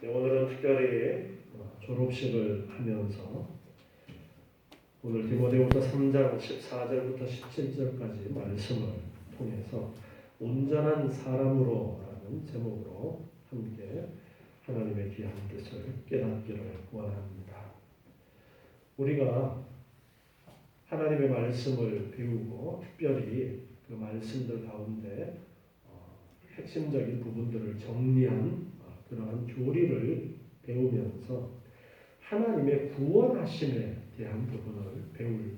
네, 오늘은 특별히 졸업식을 하면서 오늘 디모데후서 3장 14절부터 17절까지 말씀을 통해서 온전한 사람으로라는 제목으로 함께 하나님의 귀한 뜻을 깨닫기를 원합니다. 우리가 하나님의 말씀을 배우고 특별히 그 말씀들 가운데 핵심적인 부분들을 정리한 그러한 교리를 배우면서 하나님의 구원하심에 대한 부분을 배울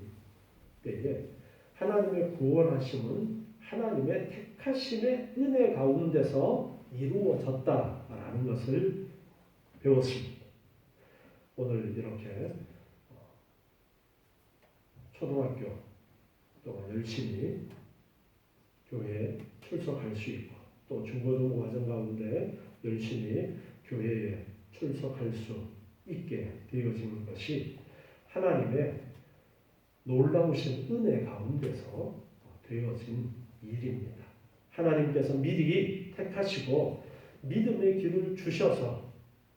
때에 하나님의 구원하심은 하나님의 택하심의 은혜 가운데서 이루어졌다라는 것을 배웠습니다. 오늘 이렇게 초등학교 동안 열심히 교회에 출석할 수 있고 또 중고등 과정 가운데 열심히 교회에 출석할 수 있게 되어지는 것이 하나님의 놀라우신 은혜 가운데서 되어진 일입니다. 하나님께서 미리 택하시고 믿음의 길을 주셔서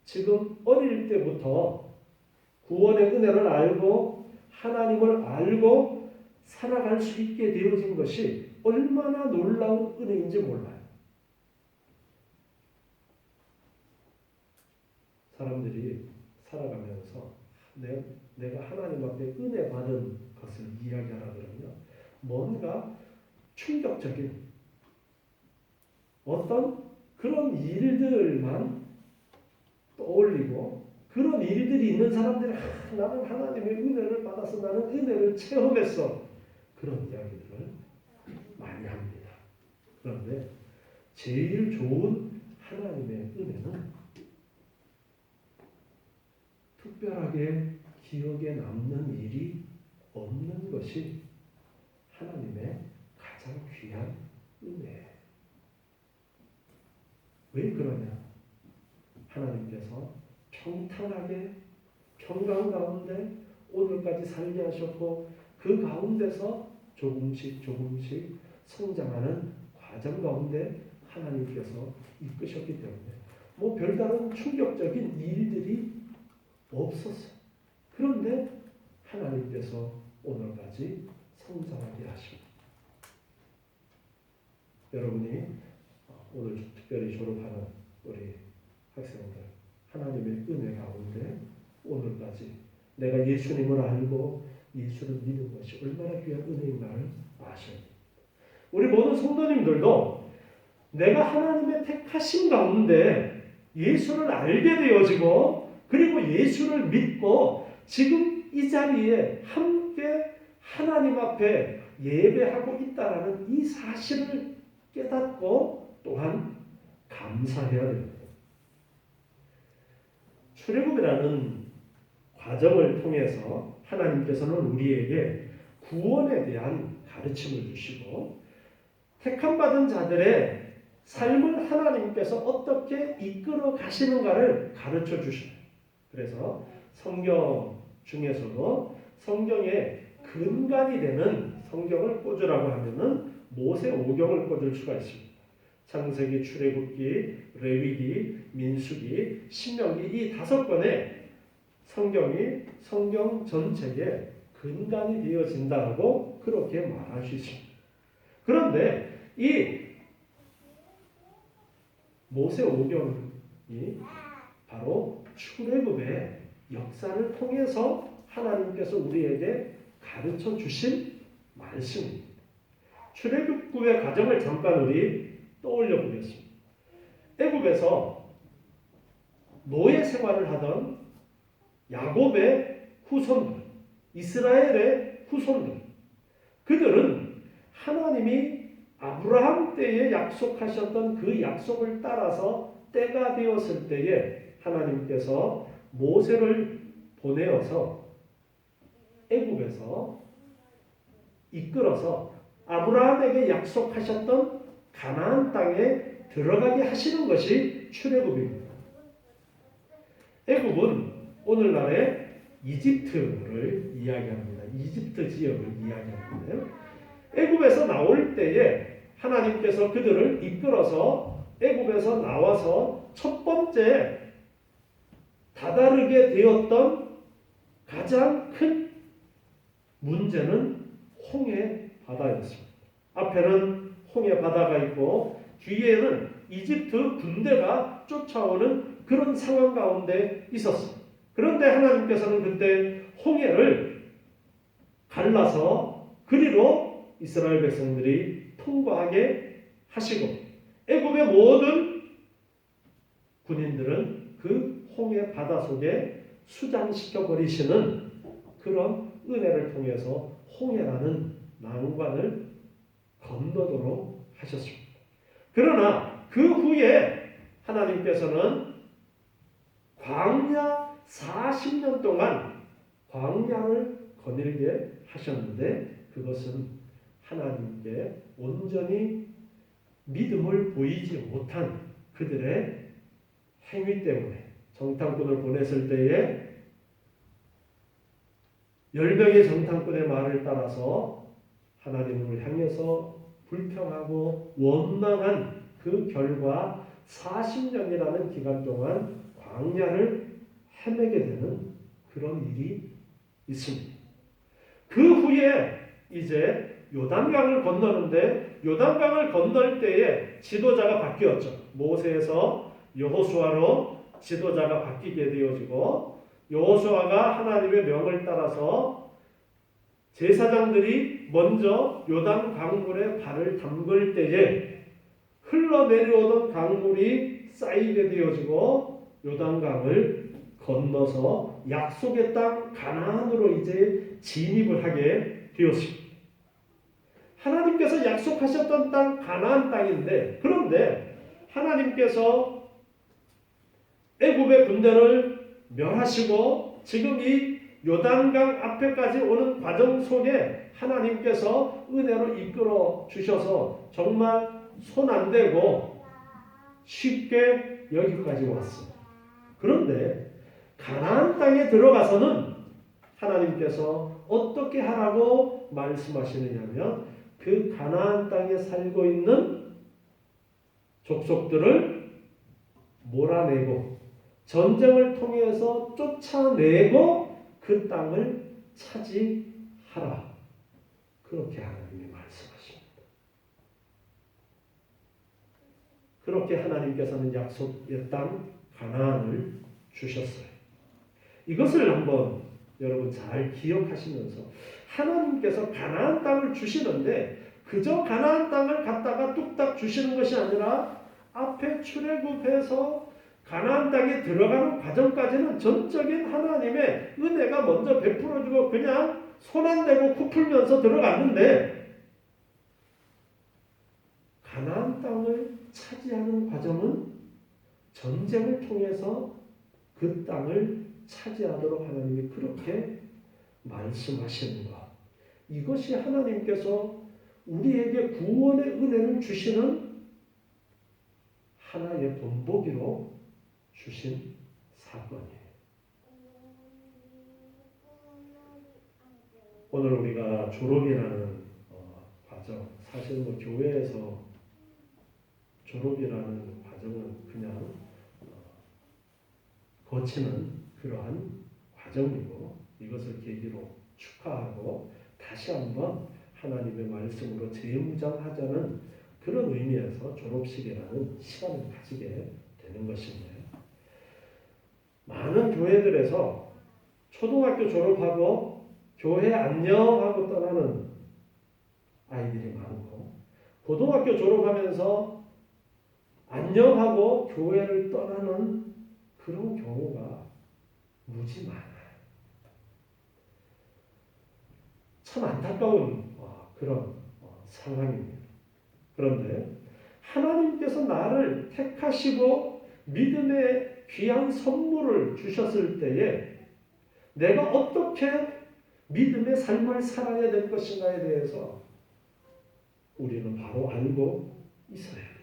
지금 어릴 때부터 구원의 은혜를 알고 하나님을 알고 살아갈 수 있게 되어진 것이 얼마나 놀라운 은혜인지 몰라요. 사람들이 살아가면서 내가 하나님 앞에 은혜 받은 것을 이야기하라 그러면 뭔가 충격적인 어떤 그런 일들만 떠올리고 그런 일들이 있는 사람들이 나는 하나님의 은혜를 받아서 나는 은혜를 체험했어. 그런 이야기들을 많이 합니다. 그런데 제일 좋은 하나님의 은혜는 특별하게 기억에 남는 일이 없는 것이 하나님의 가장 귀한 은혜예요. 왜 그러냐? 하나님께서 평탄하게 평강 가운데 오늘까지 살게 하셨고 그 가운데서 조금씩 성장하는 과정 가운데 하나님께서 이끄셨기 때문에 별다른 충격적인 일들이 없었어요. 그런데 하나님께서 오늘까지 성장하게 하십니다. 여러분이 오늘 특별히 졸업하는 우리 학생들 하나님의 은혜 가운데 오늘까지 내가 예수님을 알고 예수를 믿는 것이 얼마나 귀한 은혜인가를 아셔야 됩니다. 우리 모든 성도님들도 내가 하나님의 택하심 가운데 예수를 알게 되어지고 그리고 예수를 믿고 지금 이 자리에 함께 하나님 앞에 예배하고 있다라는 이 사실을 깨닫고 또한 감사해야 됩니다. 출애굽이라는 과정을 통해서 하나님께서는 우리에게 구원에 대한 가르침을 주시고 택함받은 자들의 삶을 하나님께서 어떻게 이끌어 가시는가를 가르쳐 주십니다. 그래서 성경 중에서도 성경의 근간이 되는 성경을 꽂으라고 하면은 모세오경을 꽂을 수가 있습니다. 창세기, 출애굽기, 레위기, 민수기, 신명기 이 5권의 성경이 성경 전체의 근간이 되어진다고 그렇게 말할 수 있습니다. 그런데 이 모세오경이 바로 출애굽의 역사를 통해서 하나님께서 우리에게 가르쳐 주신 말씀입니다. 출애굽의 과정을 잠깐 우리 떠올려 보겠습니다. 애굽에서 노예 생활을 하던 야곱의 후손들, 이스라엘의 후손들, 그들은 하나님이 아브라함 때에 약속하셨던 그 약속을 따라서 때가 되었을 때에 하나님께서 모세를 보내어서 애굽에서 이끌어서 아브라함에게 약속하셨던 가나안 땅에 들어가게 하시는 것이 출애굽입니다. 애굽은 오늘날의 이집트를 이야기합니다. 이집트 지역을 이야기하는데요. 애굽에서 나올 때에 하나님께서 그들을 이끌어서 애굽에서 나와서 첫 번째 다다르게 되었던 가장 큰 문제는 홍해 바다였습니다. 앞에는 홍해 바다가 있고 뒤에는 이집트 군대가 쫓아오는 그런 상황 가운데 있었습니다. 그런데 하나님께서는 그때 홍해를 갈라서 그리로 이스라엘 백성들이 통과하게 하시고 애굽의 모든 군인들은 그 홍해 바다 속에 수장시켜 버리시는 그런 은혜를 통해서 홍해라는 난관을 건너도록 하셨습니다. 그러나 그 후에 하나님께서는 광야 40년 동안 광야를 거닐게 하셨는데 그것은 하나님께 온전히 믿음을 보이지 못한 그들의 행위 때문에 정탐꾼을 보냈을 때에 10명의 정탐꾼의 말을 따라서 하나님을 향해서 불평하고 원망한 그 결과 40년이라는 기간 동안 광야를 헤매게 되는 그런 일이 있습니다. 그 후에 이제 요단강을 건너는데 요단강을 건널 때에 지도자가 바뀌었죠. 모세에서 여호수아로 지도자가 바뀌게 되어지고 여호수아가 하나님의 명을 따라서 제사장들이 먼저 요단 강물에 발을 담글 때에 흘러내려오던 강물이 쌓이게 되어지고 요단강을 건너서 약속의 땅 가나안으로 이제 진입을 하게 되었습니다. 하나님께서 약속하셨던 땅 가나안 땅인데 그런데 하나님께서 애굽의 군대를 멸하시고 지금 이 요단강 앞에까지 오는 과정 속에 하나님께서 은혜로 이끌어 주셔서 정말 손 안 대고 쉽게 여기까지 왔습니다. 그런데 가나안 땅에 들어가서는 하나님께서 어떻게 하라고 말씀하시느냐면 그 가나안 땅에 살고 있는 족속들을 몰아내고 전쟁을 통해서 쫓아내고 그 땅을 차지하라. 그렇게 하나님이 말씀하십니다. 그렇게 하나님께서는 약속의 땅 가나안을 주셨어요. 이것을 한번 여러분 잘 기억하시면서 하나님께서 가나안 땅을 주시는데 그저 가나안 땅을 갖다가 뚝딱 주시는 것이 아니라 앞에 출애굽해서 가나안 땅에 들어가는 과정까지는 전적인 하나님의 은혜가 먼저 베풀어주고 그냥 손 안 대고 코 풀면서 들어갔는데 가나안 땅을 차지하는 과정은 전쟁을 통해서 그 땅을 차지하도록 하나님이 그렇게 말씀하시는 것. 이것이 하나님께서 우리에게 구원의 은혜를 주시는 하나의 본보기로 주신 사건이에요. 오늘 우리가 졸업이라는 과정, 사실 뭐 교회에서 졸업이라는 과정은 그냥 거치는 그러한 과정이고 이것을 계기로 축하하고 다시 한번 하나님의 말씀으로 재무장하자는 그런 의미에서 졸업식이라는 시간을 가지게 되는 것입니다. 많은 교회들에서 초등학교 졸업하고 교회 안녕하고 떠나는 아이들이 많고 고등학교 졸업하면서 안녕하고 교회를 떠나는 그런 경우가 무지 많아요. 참 안타까운 그런 상황입니다. 그런데 하나님께서 나를 택하시고 믿음의 귀한 선물을 주셨을 때에 내가 어떻게 믿음의 삶을 살아야 될 것인가에 대해서 우리는 바로 알고 있어야 돼요.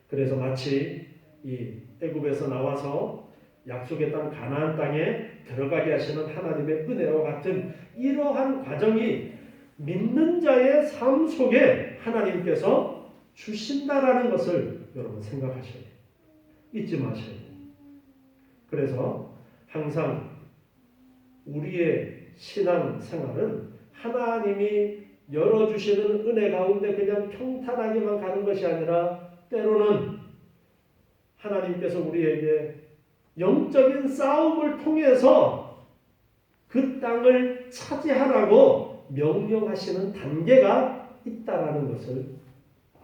그래서 마치 이 애굽에서 나와서 약속의 땅 가나안 땅에 들어가게 하시는 하나님의 은혜와 같은 이러한 과정이 믿는 자의 삶 속에 하나님께서 주신다라는 것을 여러분 생각하셔야 돼요. 잊지 마셔야 돼요. 그래서 항상 우리의 신앙 생활은 하나님이 열어주시는 은혜 가운데 그냥 평탄하게만 가는 것이 아니라 때로는 하나님께서 우리에게 영적인 싸움을 통해서 그 땅을 차지하라고 명령하시는 단계가 있다라는 것을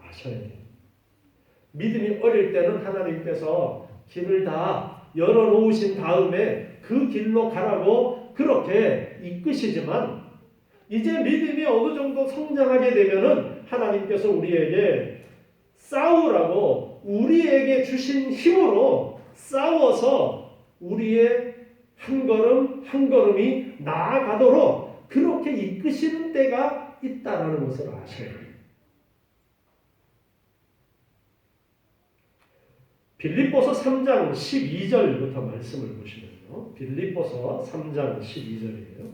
아셔야 돼요. 믿음이 어릴 때는 하나님께서 길을 다 열어놓으신 다음에 그 길로 가라고 그렇게 이끄시지만 이제 믿음이 어느 정도 성장하게 되면은 하나님께서 우리에게 싸우라고 우리에게 주신 힘으로 싸워서 우리의 한 걸음 한 걸음이 나아가도록 그렇게 이끄시는 때가 있다라는 것을 아셔야 돼요. 빌립보서 3장 12절부터 말씀을 보시면요. 빌립보서 3장 12절이에요.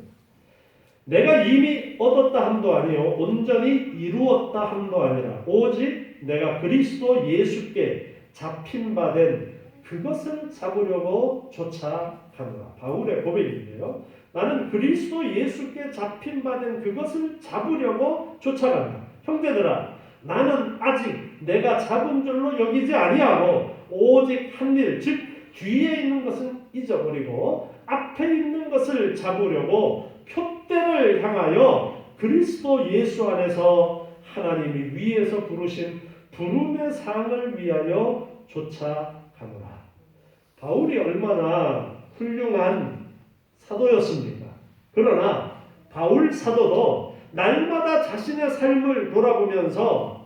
내가 이미 얻었다 함도 아니요 온전히 이루었다 함도 아니라 오직 내가 그리스도 예수께 잡힌 바 된 그것을 잡으려고 쫓아가노라. 바울의 고백인데요. 나는 그리스도 예수께 잡힌 바 된 그것을 잡으려고 쫓아간다. 형제들아, 나는 아직 내가 잡은 줄로 여기지 아니하고 오직 한 일, 즉 뒤에 있는 것은 잊어버리고 앞에 있는 것을 잡으려고 표대를 향하여 그리스도 예수 안에서 하나님이 위에서 부르신 부름의 상을 위하여 쫓아가노라. 바울이 얼마나 훌륭한 사도였습니까? 그러나 바울 사도도 날마다 자신의 삶을 돌아보면서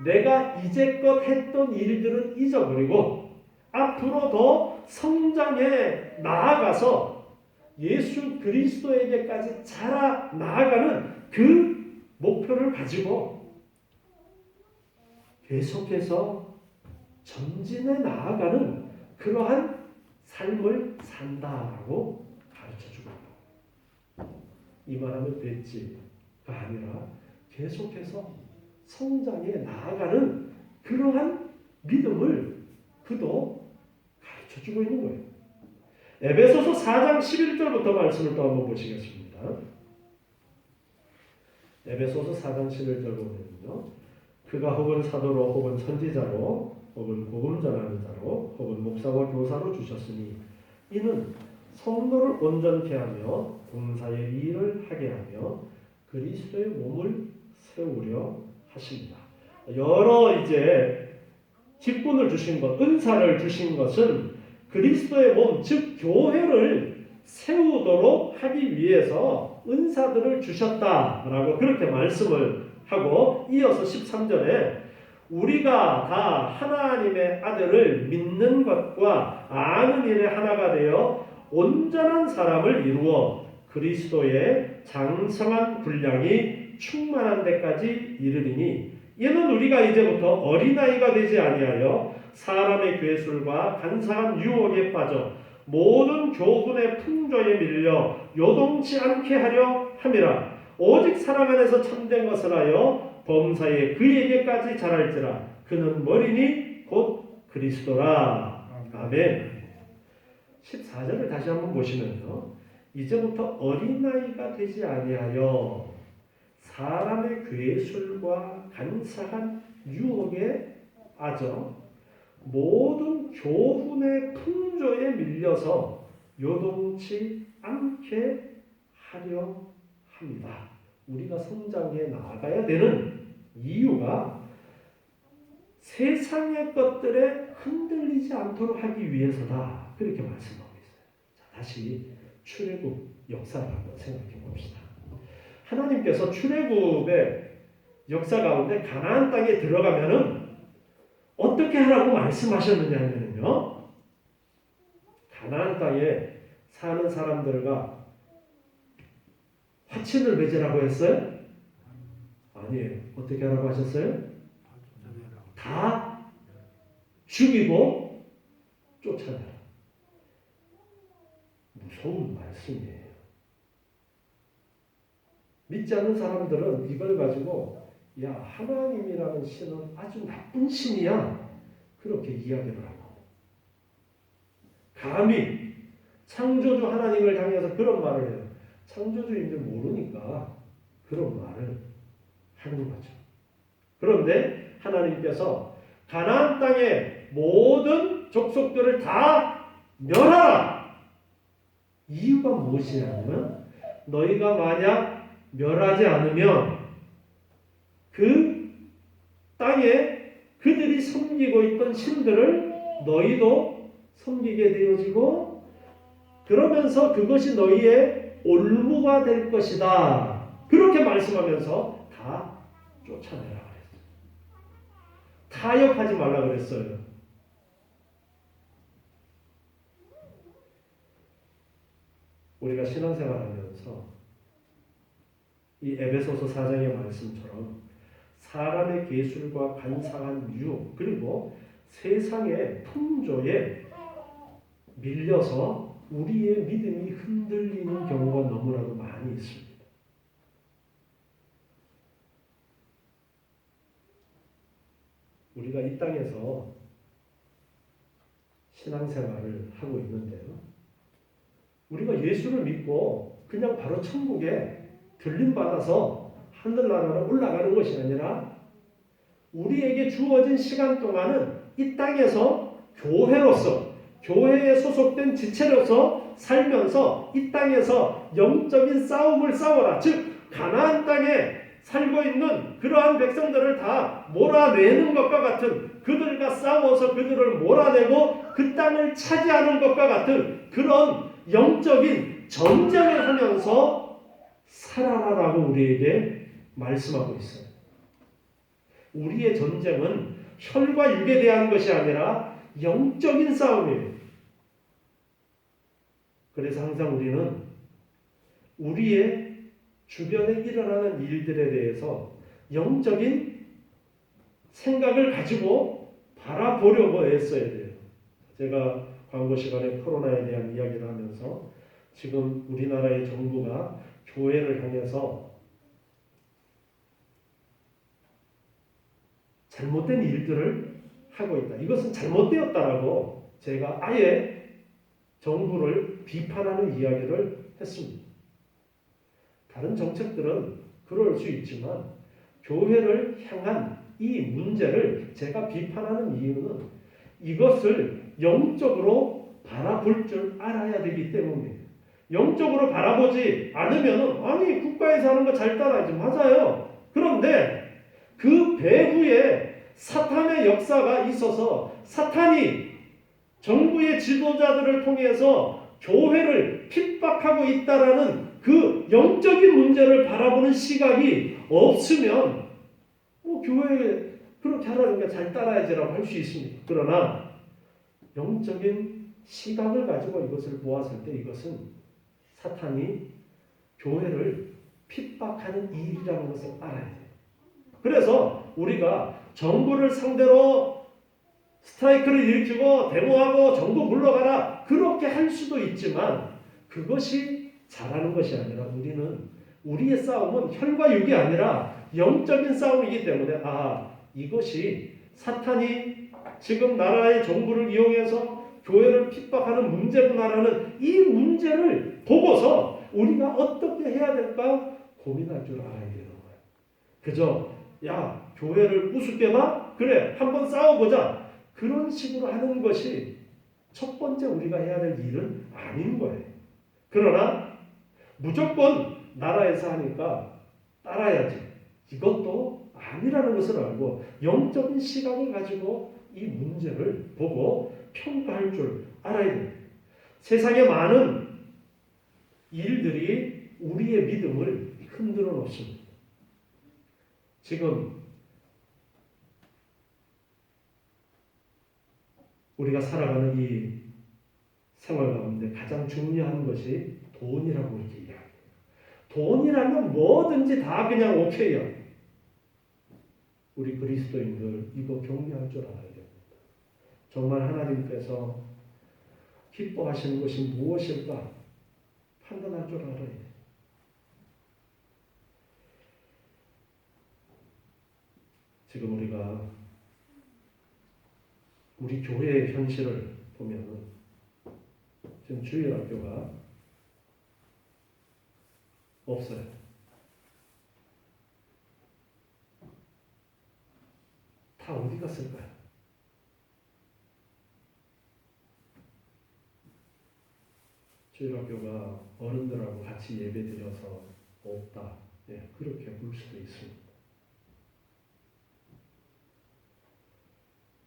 내가 이제껏 했던 일들은 잊어버리고 앞으로 더 성장해 나아가서 예수 그리스도에게까지 자라 나아가는 그 목표를 가지고 계속해서 전진해 나아가는 그러한 삶을 산다라고 가르쳐주고 있다. 이 말하면 됐지가 아니라 계속해서 성장해 나아가는 그러한 믿음을 그도 가르쳐주고 있는 거예요. 에베소서 4장 11절부터 말씀을 또 한번 보시겠습니다. 에베소서 4장 11절 보면요. 그가 혹은 사도로 혹은 선지자로 혹은 복음 전하는 자로 혹은 목사와 교사로 주셨으니 이는 성도를 온전케 하며 봉사의 일을 하게 하며 그리스도의 몸을 세우려 하십니다. 여러 이제 직분을 주신 것, 은사를 주신 것은 그리스도의 몸, 즉 교회를 세우도록 하기 위해서 은사들을 주셨다라고 그렇게 말씀을 하고 이어서 13절에 우리가 다 하나님의 아들을 믿는 것과 아는 일에 하나가 되어 온전한 사람을 이루어 그리스도의 장성한 분량이 충만한 데까지 이르리니 이는 우리가 이제부터 어린아이가 되지 아니하여 사람의 괴술과 간사한 유혹에 빠져 모든 교훈의 풍조에 밀려 요동치 않게 하려 함이라. 오직 사랑 안에서 참된 것을 하여 범사에 그에게까지 자랄지라. 그는 머리니 곧 그리스도라. 아멘. 14절을 다시 한번 보시면요. 이제부터 어린아이가 되지 아니하여 사람의 괴술과 간사한 유혹에 빠져 모든 교훈의 풍조에 밀려서 요동치 않게 하려 합니다. 우리가 성장해 나아가야 되는 이유가 세상의 것들에 흔들리지 않도록 하기 위해서다. 그렇게 말씀하고 있어요. 자, 다시 출애굽 역사를 한번 생각해 봅시다. 하나님께서 출애굽의 역사 가운데 가나안 땅에 들어가면은 어떻게 하라고 말씀하셨느냐 하면요. 가나안 땅에 사는 사람들과 화친을 맺으라고 했어요? 아니에요. 어떻게 하라고 하셨어요? 다 죽이고 쫓아내라. 무서운 말씀이에요. 믿지 않는 사람들은 이걸 가지고 야, 하나님이라는 신은 아주 나쁜 신이야. 그렇게 이야기를 하고 감히 창조주 하나님을 향해서 그런 말을 해요. 창조주인들 모르니까 그런 말을 하는 거죠. 그런데 하나님께서 가나안 땅의 모든 족속들을 다 멸하라. 이유가 무엇이냐면 너희가 만약 멸하지 않으면 그 땅에 그들이 섬기고 있던 신들을 너희도 섬기게 되어지고 그러면서 그것이 너희의 올무가 될 것이다. 그렇게 말씀하면서 다 쫓아내라 그랬어요. 타협하지 말라 그랬어요. 우리가 신앙생활하면서 이 에베소서 4장의 말씀처럼 사람의 계술과 간사한 유혹 그리고 세상의 풍조에 밀려서 우리의 믿음이 흔들리는 경우가 너무나도 많이 있습니다. 우리가 이 땅에서 신앙생활을 하고 있는데요. 우리가 예수를 믿고 그냥 바로 천국에 들림받아서 하늘나라로 올라가는 것이 아니라 우리에게 주어진 시간 동안은 이 땅에서 교회로서 교회에 소속된 지체로서 살면서 이 땅에서 영적인 싸움을 싸워라. 즉 가나안 땅에 살고 있는 그러한 백성들을 다 몰아내는 것과 같은 그들과 싸워서 그들을 몰아내고 그 땅을 차지하는 것과 같은 그런 영적인 전쟁을 하면서 살아라라고 우리에게 말씀하고 있어요. 우리의 전쟁은 혈과 육에 대한 것이 아니라 영적인 싸움이에요. 그래서 항상 우리는 우리의 주변에 일어나는 일들에 대해서 영적인 생각을 가지고 바라보려고 애써야 돼요. 제가 광고 시간에 코로나에 대한 이야기를 하면서 지금 우리나라의 정부가 교회를 향해서 잘못된 일들을 하고 있다. 이것은 잘못되었다라고 제가 아예 정부를 비판하는 이야기를 했습니다. 다른 정책들은 그럴 수 있지만 교회를 향한 이 문제를 제가 비판하는 이유는 이것을 영적으로 바라볼 줄 알아야 되기 때문이에요. 영적으로 바라보지 않으면 아니 국가에서 하는 거 잘 따라야지. 맞아요. 그런데 그 배후에 사탄의 역사가 있어서 사탄이 정부의 지도자들을 통해서 교회를 핍박하고 있다라는 그 영적인 문제를 바라보는 시각이 없으면 교회에 그렇게 하라니까 잘 따라야지라고 할 수 있습니다. 그러나 영적인 시각을 가지고 이것을 보았을 때 이것은 사탄이 교회를 핍박하는 일이라는 것을 알아야 돼요. 그래서 우리가 정부를 상대로 스트라이크를 일으키고 데모하고 정부 물러가라 그렇게 할 수도 있지만 그것이 잘하는 것이 아니라 우리는 우리의 싸움은 혈과 육이 아니라 영적인 싸움이기 때문에 이것이 사탄이 지금 나라의 정부를 이용해서 교회를 핍박하는 문제구나라는 이 문제를 보고서 우리가 어떻게 해야 될까 고민할 줄 알아야 되는 거예요. 그저 교회를 우습게 봐? 그래 한번 싸워보자. 그런 식으로 하는 것이 첫 번째 우리가 해야 될 일은 아닌 거예요. 그러나 무조건 나라에서 하니까 따라야지. 이것도 아니라는 것을 알고 영적인 시각을 가지고 이 문제를 보고 평가할 줄 알아야 됩니다. 세상에 많은 일들이 우리의 믿음을 흔들어 놓습니다. 지금 우리가 살아가는 이 생활 가운데 가장 중요한 것이 돈이라고 이렇게 이야기해요. 돈이라면 뭐든지 다 그냥 오케이요. 우리 그리스도인들 이거 경계할 줄 알아야 됩니다. 정말 하나님께서 기뻐하시는 것이 무엇일까 판단할 줄 알아야 돼요. 지금 우리 교회의 현실을 보면은 지금 주일학교가 없어요. 다 어디 갔을까요? 주일학교가 어른들하고 같이 예배드려서 없다. 예, 그렇게 볼 수도 있습니다.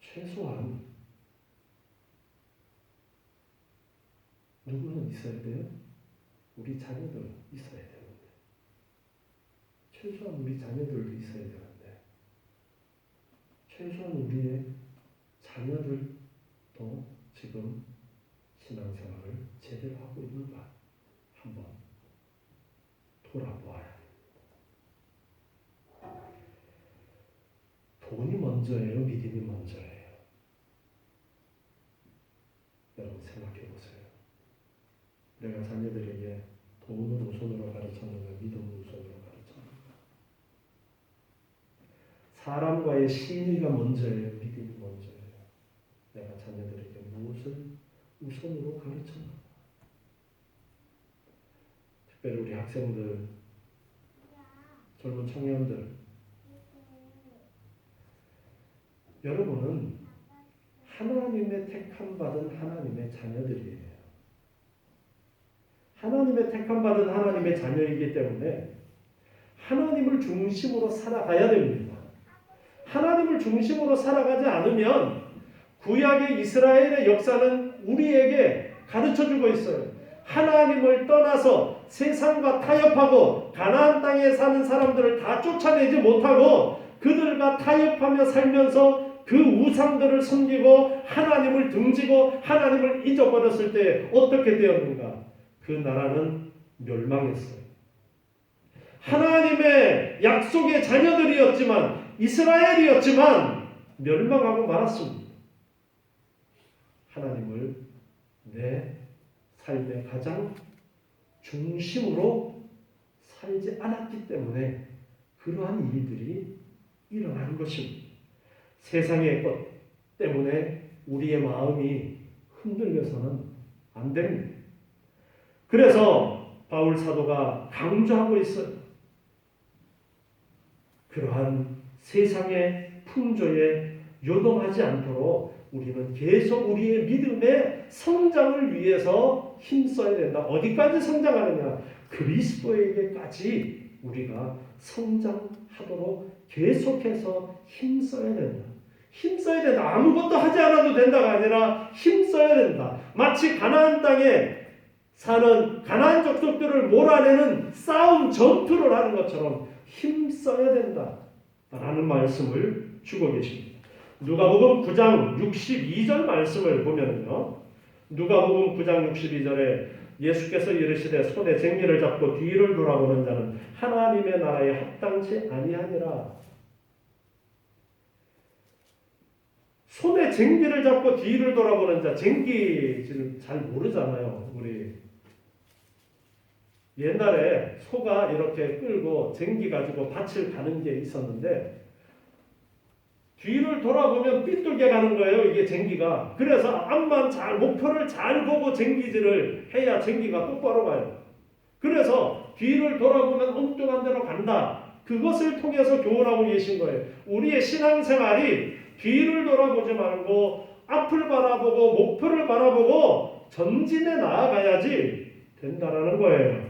최소한 누구는 있어야 돼요? 우리 자녀들 있어야 되는데. 최소한 우리 자녀들도 있어야 되는데. 최소한 우리의 자녀들도 지금 신앙생활을 제대로 하고 있는가 한번 돌아보아야 합니다. 돈이 먼저예요? 믿음이 먼저예요? 여러분 생각해 보세요. 내가 자녀들에게 돈을 우선으로 가르쳤는가 믿음을 우선으로 가르쳤는가? 사람과의 신의가 먼저예요? 믿음이 먼저예요? 내가 자녀들에게 무엇을 우선으로 가르쳤는가? 특별히 우리 학생들, 젊은 청년들, 여러분은 하나님의 택함받은 하나님의 자녀들이에요. 하나님의 택함받은 하나님의 자녀이기 때문에 하나님을 중심으로 살아가야 됩니다. 하나님을 중심으로 살아가지 않으면 구약의 이스라엘의 역사는 우리에게 가르쳐주고 있어요. 하나님을 떠나서 세상과 타협하고 가나안 땅에 사는 사람들을 다 쫓아내지 못하고 그들과 타협하며 살면서 그 우상들을 섬기고 하나님을 등지고 하나님을 잊어버렸을 때 어떻게 되었는가? 그 나라는 멸망했어요. 하나님의 약속의 자녀들이었지만 이스라엘이었지만 멸망하고 말았습니다. 하나님을 내 삶의 가장 중심으로 살지 않았기 때문에 그러한 일들이 일어난 것입니다. 세상의 것 때문에 우리의 마음이 흔들려서는 안 됩니다. 그래서 바울 사도가 강조하고 있어요. 그러한 세상의 풍조에 요동하지 않도록 우리는 계속 우리의 믿음의 성장을 위해서 힘써야 된다. 어디까지 성장하느냐? 그리스도에게까지 우리가 성장하도록 계속해서 힘써야 된다. 힘써야 된다. 아무것도 하지 않아도 된다가 아니라 힘써야 된다. 마치 가나안 땅에 사는 가나안 족속들을 몰아내는 싸움 전투를 하는 것처럼 힘써야 된다. 라는 말씀을 주고 계십니다. 누가복음 9장 62절 말씀을 보면요. 누가복음 9장 62절에 예수께서 이르시되 손에 쟁기를 잡고 뒤를 돌아보는 자는 하나님의 나라에 합당치 아니하니라. 손에 쟁기를 잡고 뒤를 돌아보는 자, 쟁기를 잘 모르잖아요. 우리 옛날에 소가 이렇게 끌고 쟁기 가지고 밭을 가는 게 있었는데 뒤를 돌아보면 삐뚤게 가는 거예요. 이게 쟁기가. 그래서 앞만 잘 목표를 잘 보고 쟁기질을 해야 쟁기가 똑바로 가요. 그래서 뒤를 돌아보면 엉뚱한 데로 간다. 그것을 통해서 교훈하고 계신 거예요. 우리의 신앙생활이 뒤를 돌아보지 말고 앞을 바라보고 목표를 바라보고 전진해 나아가야지 된다라는 거예요.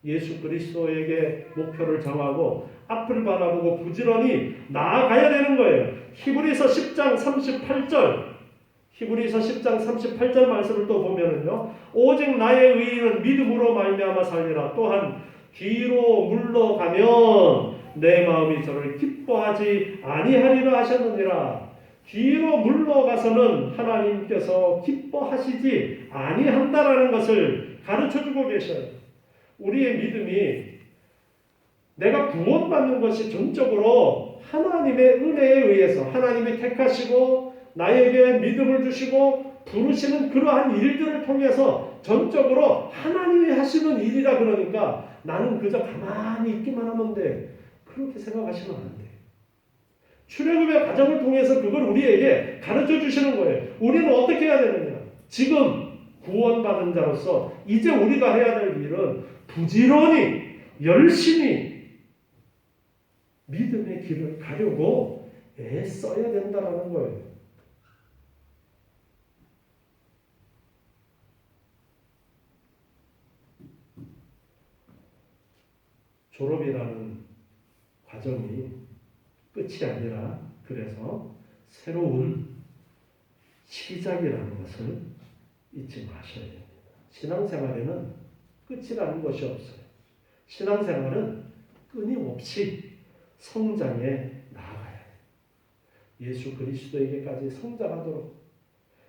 예수 그리스도에게 목표를 정하고 앞을 바라보고 부지런히 나아가야 되는 거예요. 히브리서 10장 38절 히브리서 10장 38절 말씀을 또 보면은요. 오직 나의 의인은 믿음으로 말미암아 살리라. 또한 뒤로 물러가면 내 마음이 저를 기뻐하지 아니하리라 하셨느니라. 뒤로 물러가서는 하나님께서 기뻐하시지 아니한다라는 것을 가르쳐주고 계셔요. 우리의 믿음이 내가 구원받는 것이 전적으로 하나님의 은혜에 의해서 하나님이 택하시고 나에게 믿음을 주시고 부르시는 그러한 일들을 통해서 전적으로 하나님이 하시는 일이라 그러니까 나는 그저 가만히 있기만 하면 돼. 그렇게 생각하시면 안 돼. 출애굽의 과정을 통해서 그걸 우리에게 가르쳐 주시는 거예요. 우리는 어떻게 해야 되느냐? 지금 구원받은 자로서 이제 우리가 해야 될 일은 부지런히 열심히 믿음의 길을 가려고 애써야 된다라는 거예요. 졸업이라는 과정이 끝이 아니라 그래서 새로운 시작이라는 것을 잊지 마셔야 됩니다. 신앙생활에는 끝이라는 것이 없어요. 신앙생활은 끊임없이 성장해 나아가야 해요. 예수 그리스도에게까지 성장하도록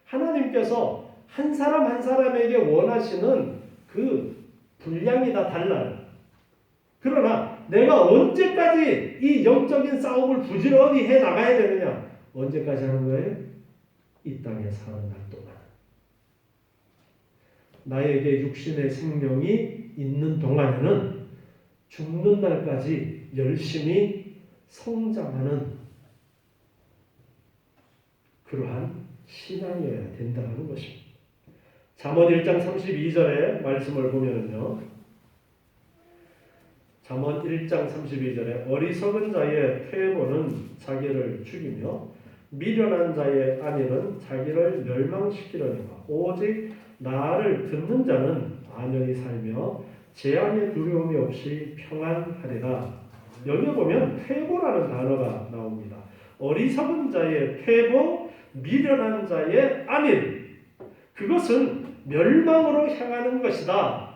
하나님께서 한 사람 한 사람에게 원하시는 그 분량이 다 달라요. 그러나 내가 언제까지 이 영적인 싸움을 부지런히 해 나가야 되느냐? 언제까지 하는 거예요? 이 땅에 사는 날 동안. 나에게 육신의 생명이 있는 동안에는 죽는 날까지 열심히 성장하는 그러한 신앙이어야 된다는 것입니다. 잠언 1장 32절의 말씀을 보면은요. 잠언 1장 32절에 어리석은 자의 퇴보는 자기를 죽이며 미련한 자의 안위는 자기를 멸망시키려니와 오직 나를 듣는 자는 안연히 살며 재앙의 두려움이 없이 평안하리라. 여기 보면 퇴보라는 단어가 나옵니다. 어리석은 자의 퇴보, 미련한 자의 안위, 그것은 멸망으로 향하는 것이다.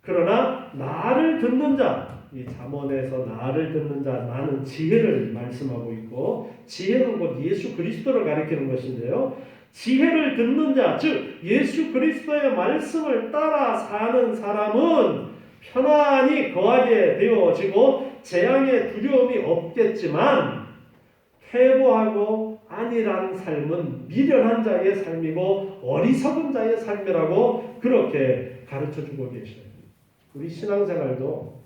그러나 나를 듣는 자, 이 잠언에서 나를 듣는 자, 나는 지혜를 말씀하고 있고 지혜는 곧 예수 그리스도를 가리키는 것인데요. 지혜를 듣는 자, 즉 예수 그리스도의 말씀을 따라 사는 사람은 편안히 거하게 되어지고 재앙의 두려움이 없겠지만 퇴보하고 안일한 삶은 미련한 자의 삶이고 어리석은 자의 삶이라고 그렇게 가르쳐주고 계셔요. 우리 신앙생활도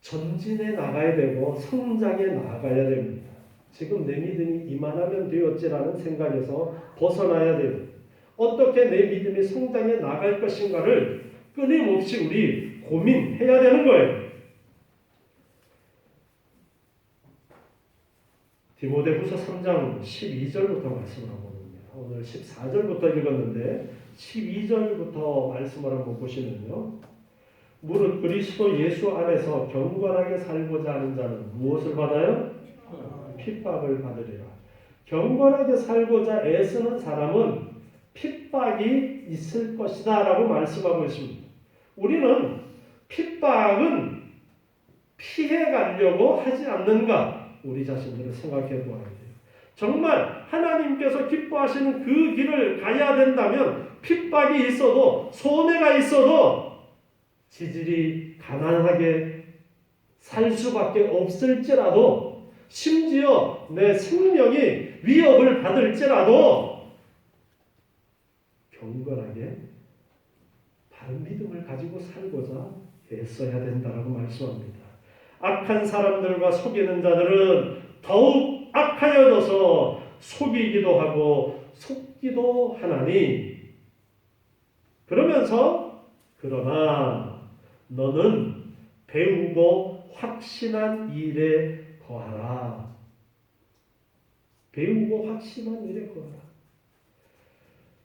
전진해 나가야 되고 성장해 나가야 됩니다. 지금 내 믿음이 이만하면 되었지라는 생각에서 벗어나야 돼요. 어떻게 내 믿음이 성장해 나갈 것인가를 끊임없이 우리 고민해야 되는 거예요. 디모데후서 3장 12절부터 말씀을 한번 봅니다. 오늘 14절부터 읽었는데 12절부터 말씀을 한번 보시면요. 무릇 그리스도 예수 안에서 경건하게 살고자 하는 자는 무엇을 받아요? 핍박을 받으리라. 경건하게 살고자 애쓰는 사람은 핍박이 있을 것이다 라고 말씀하고 있습니다. 우리는 핍박은 피해 가려고 하지 않는가? 우리 자신들을 생각해 보아야 돼요. 정말 하나님께서 기뻐하시는 그 길을 가야 된다면 핍박이 있어도 손해가 있어도 지질이 가난하게 살 수밖에 없을지라도 심지어 내 생명이 위협을 받을지라도 경건하게 바른 믿음을 가지고 살고자 애써야 된다라고 말씀합니다. 악한 사람들과 속이는 자들은 더욱 악하여져서 속이기도 하고 속기도 하나니 그러면서 그러나 너는 배우고 확신한 일에 거하라. 배우고 확신한 일에 거하라.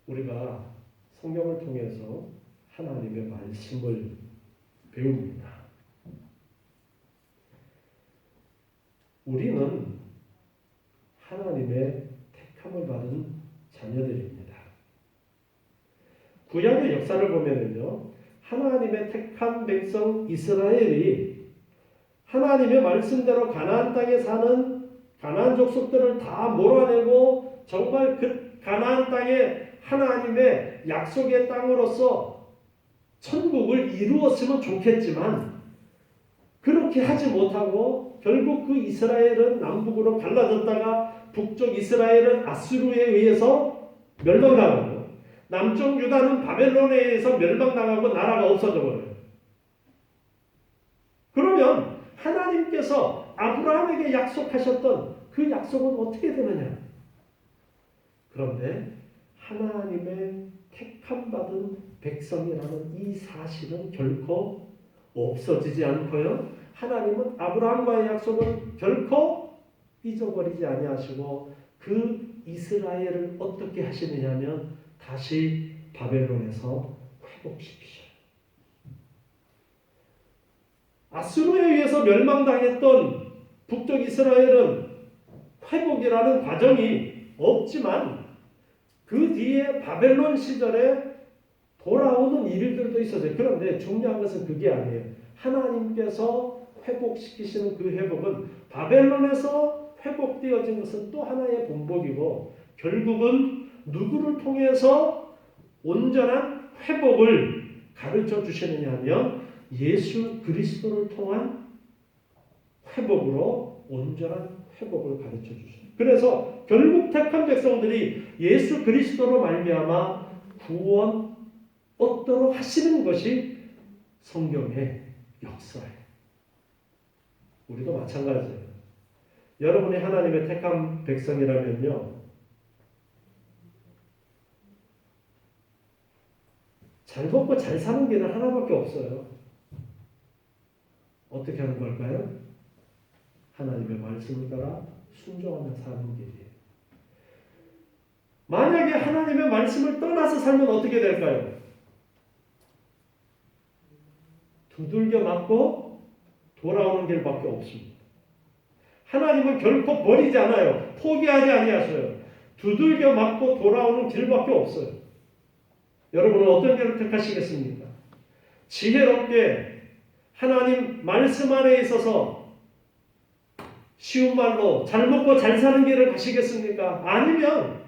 우리가 성경을 통해서 하나님의 말씀을 배웁니다. 우리는 하나님의 택함을 받은 자녀들입니다. 구약의 역사를 보면은요, 하나님의 택한 백성 이스라엘이 하나님의 말씀대로 가나안 땅에 사는 가나안 족속들을 다 몰아내고 정말 그 가나안 땅에 하나님의 약속의 땅으로서 천국을 이루었으면 좋겠지만 그렇게 하지 못하고 결국 그 이스라엘은 남북으로 갈라졌다가 북쪽 이스라엘은 아수르에 의해서 멸망당하고 남쪽 유다는 바벨론에 의해서 멸망당하고 나라가 없어져 버려요. 그러면 하나님께서 아브라함에게 약속하셨던 그 약속은 어떻게 되느냐? 그런데 하나님의 택함받은 백성이라는 이 사실은 결코 없어지지 않고요. 하나님은 아브라함과의 약속을 결코 잊어버리지 아니하시고 그 이스라엘을 어떻게 하시느냐면 다시 바벨론에서 회복시키셔요. 아수르에 의해서 멸망당했던 북쪽 이스라엘은 회복이라는 과정이 없지만 그 뒤에 바벨론 시절에 돌아오는 일들도 있었어요. 그런데 중요한 것은 그게 아니에요. 하나님께서 회복시키시는 그 회복은 바벨론에서 회복되어진 것은 또 하나의 본보기고 결국은 누구를 통해서 온전한 회복을 가르쳐 주시느냐 하면 예수 그리스도를 통한 회복으로 온전한 회복을 가르쳐 주셔요. 그래서 결국 택한 백성들이 예수 그리스도로 말미암아 구원 얻도록 하시는 것이 성경의 역사예요. 우리도 마찬가지예요. 여러분이 하나님의 택한 백성이라면요, 잘 먹고 잘 사는 길은 하나밖에 없어요. 어떻게 하는 걸까요? 하나님의 말씀을 따라 순종하며 사는 길이에요. 만약에 하나님의 말씀을 떠나서 살면 어떻게 될까요? 두들겨 맞고 돌아오는 길밖에 없습니다. 하나님은 결코 버리지 않아요. 포기하지 아니하셔요. 두들겨 맞고 돌아오는 길밖에 없어요. 여러분은 어떤 길을 택하시겠습니까? 지혜롭게 하나님 말씀 안에 있어서 쉬운 말로 잘 먹고 잘 사는 길을 가시겠습니까? 아니면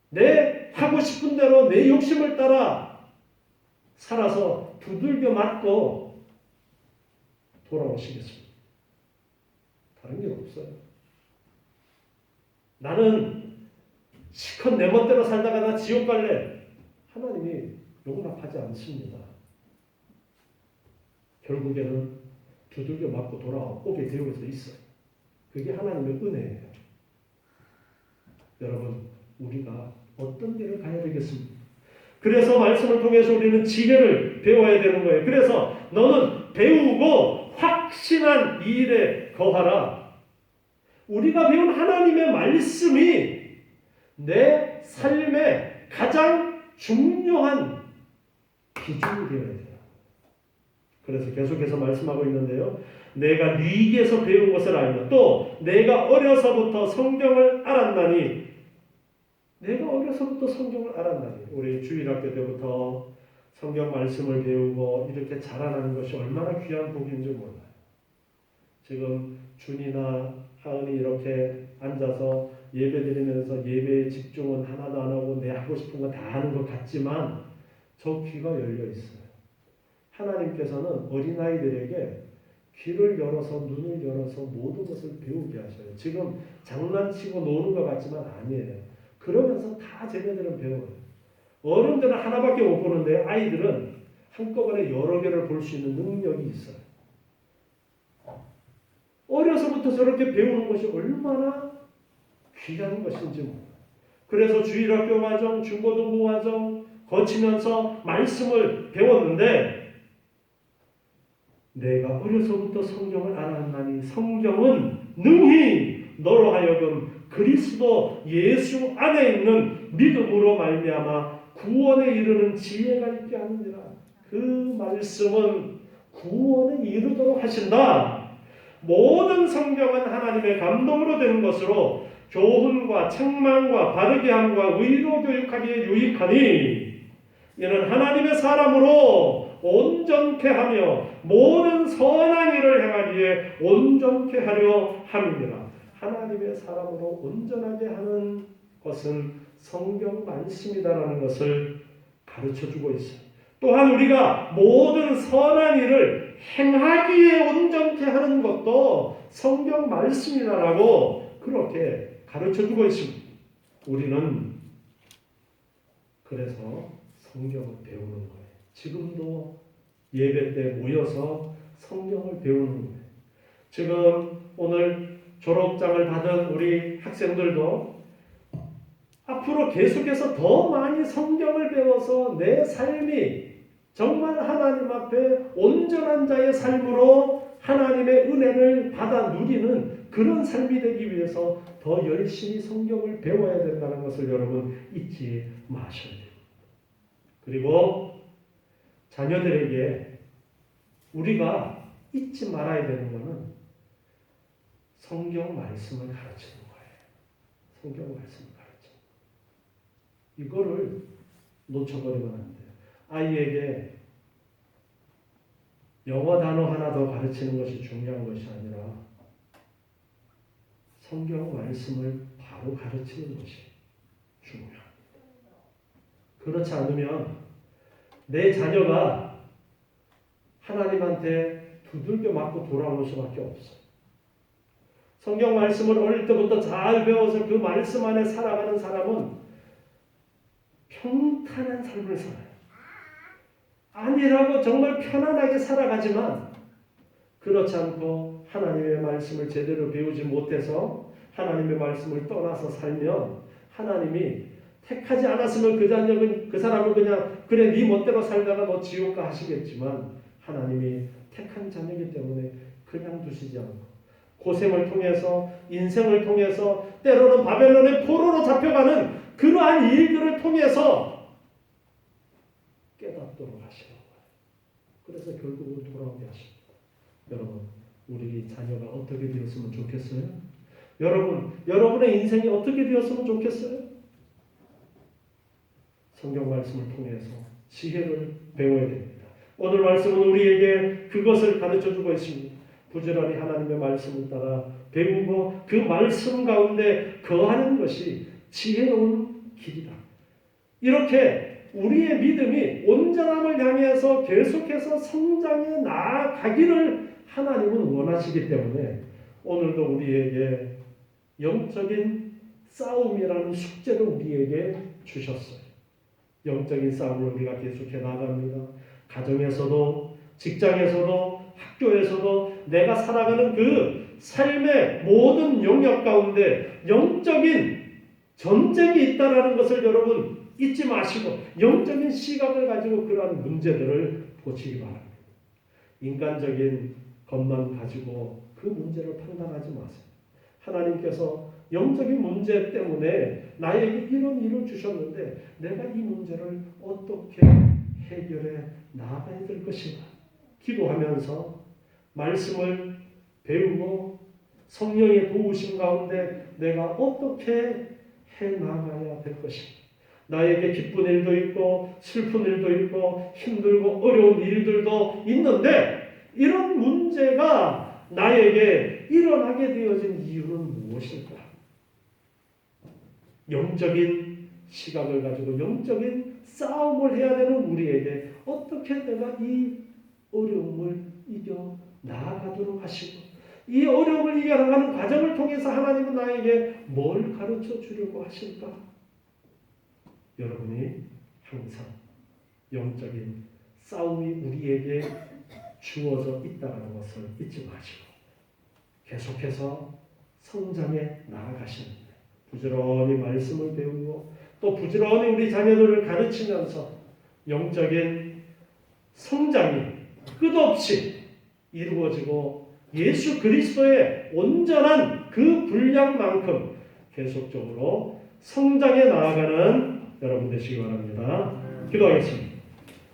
내 하고 싶은 대로 내 욕심을 따라 살아서 두들겨 맞고 돌아오시겠습니다. 다른 게 없어요. 나는 시컷 내 멋대로 살다가 나 지옥 갈래. 하나님이 용납하지 않습니다. 결국에는 두들겨 맞고 돌아오게 되어서 있어요. 그게 하나님의 은혜예요. 여러분, 우리가 어떤 길을 가야 되겠습니까? 그래서 말씀을 통해서 우리는 지혜를 배워야 되는 거예요. 그래서 너는 배우고 확신한 이 일에 거하라. 우리가 배운 하나님의 말씀이 내 삶의 가장 중요한 기준이 되어야 돼요. 그래서 계속해서 말씀하고 있는데요. 내가 네게서 배운 것을 알며 또 내가 어려서부터 성경을 알았나니 내가 어려서부터 성경을 알았나니 우리 주일학교 때부터 성경 말씀을 배우고 이렇게 자라나는 것이 얼마나 귀한 복인지 몰라요. 지금 준이나 하은이 이렇게 앉아서 예배 드리면서 예배에 집중은 하나도 안 하고 내 하고 싶은 거 다 하는 것 같지만 저 귀가 열려 있어요. 하나님께서는 어린아이들에게 귀를 열어서 눈을 열어서 모든 것을 배우게 하셔요. 지금 장난치고 노는 것 같지만 아니에요. 그러면서 다 쟤네들은 배워요. 어른들은 하나밖에 못 보는데 아이들은 한꺼번에 여러 개를 볼 수 있는 능력이 있어요. 어려서부터 저렇게 배우는 것이 얼마나 귀한 것인지 몰라요. 그래서 주일학교 과정, 중고등부 과정 거치면서 말씀을 배웠는데 내가 어려서부터 성경을 알았나니 성경은 능히 너로 하여금 그리스도 예수 안에 있는 믿음으로 말미암아 구원에 이르는 지혜가 있게 하느니라. 그 말씀은 구원에 이르도록 하신다. 모든 성경은 하나님의 감동으로 된 것으로 교훈과 책망과 바르게 함과 의로 교육하기에 유익하니 이는 하나님의 사람으로 온전케 하며 모든 선한 일을 행하기에 온전케 하려 함이니라. 하나님의 사람으로 온전하게 하는 것은 성경 말씀이다라는 것을 가르쳐주고 있어요. 또한 우리가 모든 선한 일을 행하기에 온전케 하는 것도 성경 말씀이다라고 그렇게 가르쳐주고 있습니다. 우리는 그래서 성경을 배우는 거예요. 지금도 예배 때 모여서 성경을 배우는 거예요. 지금 오늘 졸업장을 받은 우리 학생들도 앞으로 계속해서 더 많이 성경을 배워서 내 삶이 정말 하나님 앞에 온전한 자의 삶으로 하나님의 은혜를 받아 누리는 그런 삶이 되기 위해서 더 열심히 성경을 배워야 된다는 것을 여러분 잊지 마셔야 돼요. 그리고 자녀들에게 우리가 잊지 말아야 되는 것은 성경 말씀을 가르치는 거예요. 성경 말씀을 가르치는 거예요. 이거를 놓쳐버리면 안 돼요. 아이에게 영어 단어 하나 더 가르치는 것이 중요한 것이 아니라 성경 말씀을 바로 가르치는 것이 중요합니다. 그렇지 않으면 내 자녀가 하나님한테 두들겨 맞고 돌아올 수밖에 없어요. 성경 말씀을 어릴 때부터 잘 배워서 그 말씀 안에 살아가는 사람은 평탄한 삶을 살아요. 아니라고 정말 편안하게 살아가지만 그렇지 않고 하나님의 말씀을 제대로 배우지 못해서 하나님의 말씀을 떠나서 살면 하나님이 택하지 않았으면 그 사람은 그냥 그래 네 멋대로 살다가 너 지옥 가 하시겠지만 하나님이 택한 자녀이기 때문에 그냥 두시지 않고 고생을 통해서 인생을 통해서 때로는 바벨론의 포로로 잡혀가는 그러한 일들을 통해서 깨닫도록 하시는 거예요. 그래서 결국은 돌아오게 하십니다. 여러분, 우리 자녀가 어떻게 되었으면 좋겠어요? 여러분의 인생이 어떻게 되었으면 좋겠어요? 성경 말씀을 통해서 지혜를 배워야 됩니다. 오늘 말씀은 우리에게 그것을 가르쳐주고 있습니다. 부지런히 하나님의 말씀을 따라 배우고 그 말씀 가운데 거하는 것이 지혜로운 길이다. 이렇게 우리의 믿음이 온전함을 향해서 계속해서 성장해 나아가기를 하나님은 원하시기 때문에 오늘도 우리에게 영적인 싸움이라는 숙제를 우리에게 주셨어요. 영적인 싸움을 우리가 계속해 나갑니다. 가정에서도 직장에서도 학교에서도 내가 살아가는 그 삶의 모든 영역 가운데 영적인 전쟁이 있다는 것을 여러분 잊지 마시고 영적인 시각을 가지고 그러한 문제들을 보시기 바랍니다. 인간적인 것만 가지고 그 문제를 판단하지 마세요. 하나님께서 영적인 문제 때문에 나에게 이런 일을 주셨는데 내가 이 문제를 어떻게 해결해 나아가야 될 것인가? 기도하면서 말씀을 배우고 성령의 도우심 가운데 내가 어떻게 해 나가야 될 것인가? 나에게 기쁜 일도 있고 슬픈 일도 있고 힘들고 어려운 일들도 있는데 이런 문제가 나에게 일어나게 되어진 이유는 무엇일까? 영적인 시각을 가지고 영적인 싸움을 해야 되는 우리에게 어떻게 내가 이 어려움을 이겨 나아가도록 하시고 이 어려움을 이겨나가는 과정을 통해서 하나님은 나에게 뭘 가르쳐 주려고 하실까? 여러분이 항상 영적인 싸움이 우리에게 주어져 있다는 것을 잊지 마시고 계속해서 성장해 나아가시는 부지런히 말씀을 배우고 또 부지런히 우리 자녀들을 가르치면서 영적인 성장이 끝없이 이루어지고 예수 그리스도의 온전한 그 분량만큼 계속적으로 성장해 나아가는 여러분 되시기 바랍니다. 기도하겠습니다.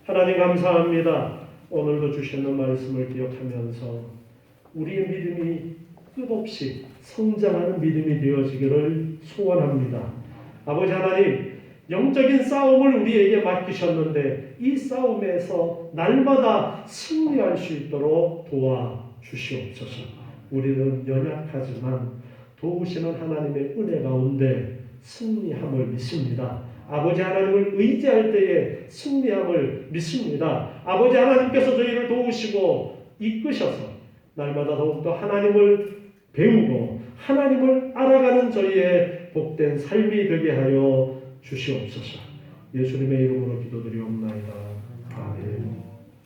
하나님 감사합니다. 오늘도 주시는 말씀을 기억하면서 우리의 믿음이 끝없이 성장하는 믿음이 되어지기를 소원합니다. 아버지 하나님, 영적인 싸움을 우리에게 맡기셨는데 이 싸움에서 날마다 승리할 수 있도록 도와주시옵소서. 우리는 연약하지만 도우시는 하나님의 은혜 가운데 승리함을 믿습니다. 아버지 하나님을 의지할 때에 승리함을 믿습니다. 아버지 하나님께서 저희를 도우시고 이끄셔서 날마다 더욱더 하나님을 배우고 하나님을 알아가는 저희의 복된 삶이 되게 하여 주시옵소서. 예수님의 이름으로 기도드리옵나이다. 아멘.